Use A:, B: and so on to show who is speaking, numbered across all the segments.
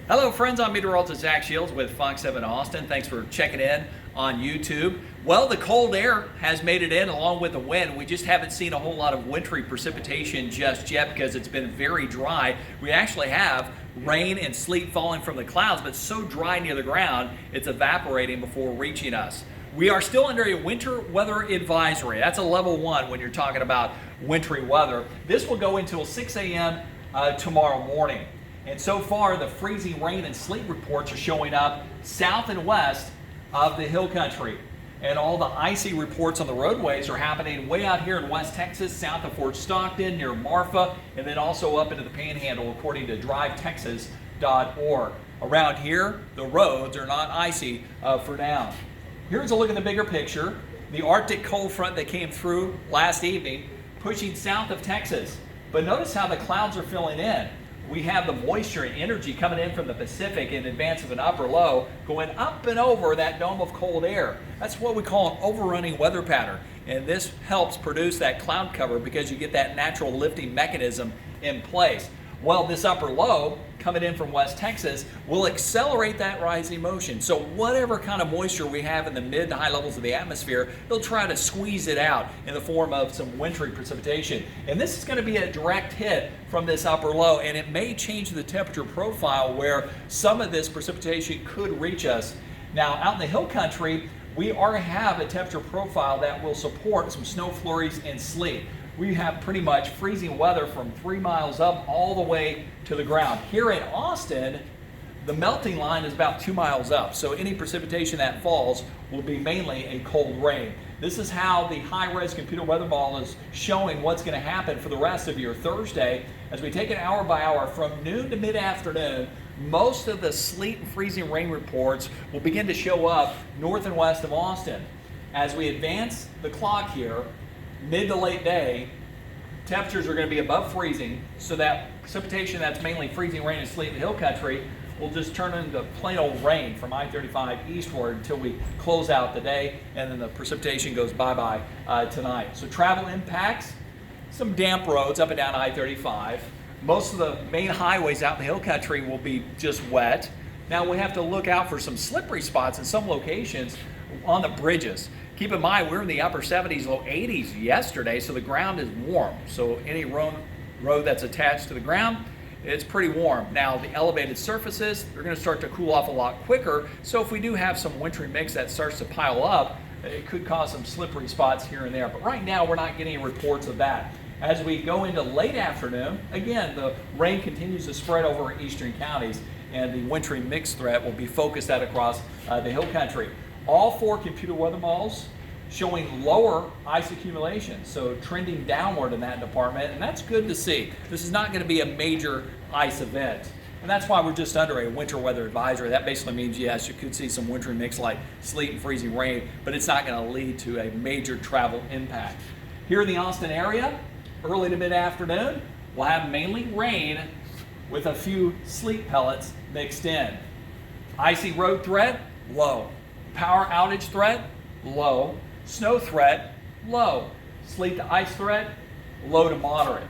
A: Hello friends, I'm Meteorologist Zack Shields with Fox 7 Austin. Thanks for checking in on YouTube. Well, the cold air has made it in along with the wind. We just haven't seen a whole lot of wintry precipitation just yet because it's been very dry. We actually have rain and sleet falling from the clouds, but it's so dry near the ground, it's evaporating before reaching us. We are still under a winter weather advisory. That's a level 1 when you're talking about wintry weather. This will go until 6 a.m. Tomorrow morning. And so far, the freezing rain and sleet reports are showing up south and west of the hill country. And all the icy reports on the roadways are happening way out here in West Texas, south of Fort Stockton, near Marfa, and then also up into the Panhandle, according to drivetexas.org. Around here, the roads are not icy for now. Here's a look at the bigger picture. The Arctic cold front that came through last evening, pushing south of Texas. But notice how the clouds are filling in. We have the moisture and energy coming in from the Pacific in advance of an upper low, going up and over that dome of cold air. That's what we call an overrunning weather pattern. And this helps produce that cloud cover because you get that natural lifting mechanism in place. Well, this upper low coming in from West Texas will accelerate that rising motion. So whatever kind of moisture we have in the mid to high levels of the atmosphere, it'll try to squeeze it out in the form of some wintry precipitation. And this is going to be a direct hit from this upper low, and it may change the temperature profile where some of this precipitation could reach us. Now, out in the hill country, we have a temperature profile that will support some snow flurries and sleet. We have pretty much freezing weather from 3 miles up all the way to the ground. Here in Austin, the melting line is about 2 miles up, so any precipitation that falls will be mainly a cold rain. This is how the high-res computer weather model is showing what's going to happen for the rest of your Thursday. As we take it hour by hour from noon to mid-afternoon, most of the sleet and freezing rain reports will begin to show up north and west of Austin. As we advance the clock here, mid to late day, temperatures are going to be above freezing, so that precipitation that's mainly freezing rain and sleet in the hill country will just turn into plain old rain from I-35 eastward until we close out the day, and then the precipitation goes bye-bye tonight. So travel impacts, some damp roads up and down I-35. Most of the main highways out in the hill country will be just wet. Now we have to look out for some slippery spots in some locations on the bridges. Keep in mind, we're in the upper 70s, low 80s yesterday, so the ground is warm. So any road that's attached to the ground, it's pretty warm. Now, the elevated surfaces, they're going to start to cool off a lot quicker. So if we do have some wintry mix that starts to pile up, it could cause some slippery spots here and there. But right now, we're not getting any reports of that. As we go into late afternoon, again, the rain continues to spread over eastern counties, and the wintry mix threat will be focused out across the hill country. All 4 computer weather models showing lower ice accumulation, so trending downward in that department, and that's good to see. This is not going to be a major ice event, and that's why we're just under a winter weather advisory. That basically means, yes, you could see some wintry mix like sleet and freezing rain, but it's not going to lead to a major travel impact. Here in the Austin area, early to mid-afternoon, we'll have mainly rain with a few sleet pellets mixed in. Icy road threat, low. Power outage threat, low. Snow threat, low. Sleet to ice threat, low to moderate.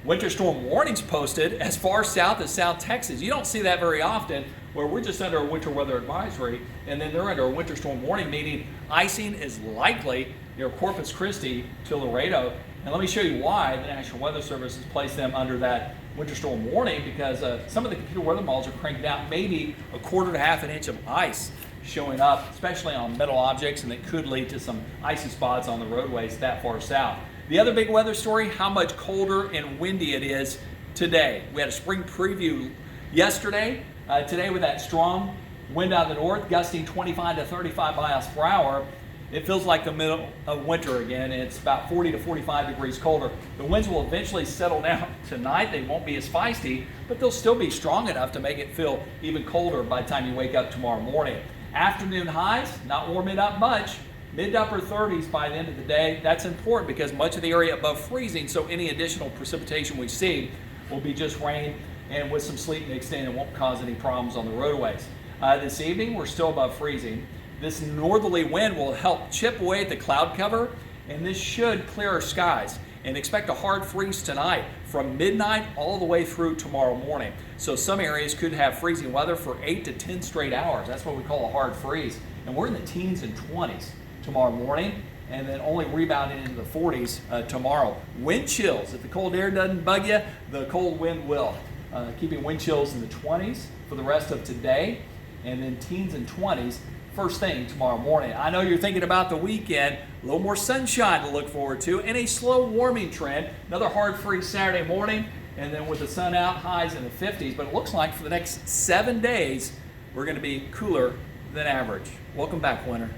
A: Winter storm warnings posted as far south as South Texas. You don't see that very often, where we're just under a winter weather advisory, and then they're under a winter storm warning, meaning icing is likely near Corpus Christi to Laredo. And let me show you why the National Weather Service has placed them under that winter storm warning, because some of the computer weather models are cranking out maybe a quarter to half an inch of ice showing up, especially on metal objects, and it could lead to some icy spots on the roadways that far south. The other big weather story, how much colder and windy it is today. We had a spring preview yesterday. Today with that strong wind out of the north, gusting 25 to 35 miles per hour, it feels like the middle of winter again. It's about 40 to 45 degrees colder. The winds will eventually settle down tonight. They won't be as feisty, but they'll still be strong enough to make it feel even colder by the time you wake up tomorrow morning. Afternoon highs, not warming up much, mid to upper 30s by the end of the day. That's important because much of the area above freezing, so any additional precipitation we see will be just rain and with some sleet mixed in and won't cause any problems on the roadways. This evening, we're still above freezing. This northerly wind will help chip away at the cloud cover, and this should clear our skies. and expect a hard freeze tonight from midnight all the way through tomorrow morning. So some areas could have freezing weather for 8 to 10 straight hours. That's what we call a hard freeze. And we're in the teens and 20s tomorrow morning, and then only rebounding into the 40s tomorrow. Wind chills. If the cold air doesn't bug you, the cold wind will. Keeping wind chills in the 20s for the rest of today, and then teens and 20s first thing tomorrow morning. I know you're thinking about the weekend, a little more sunshine to look forward to, and a slow warming trend. Another hard freeze Saturday morning, and then with the sun out, highs in the 50s. But it looks like for the next 7 days, we're going to be cooler than average. Welcome back, winter.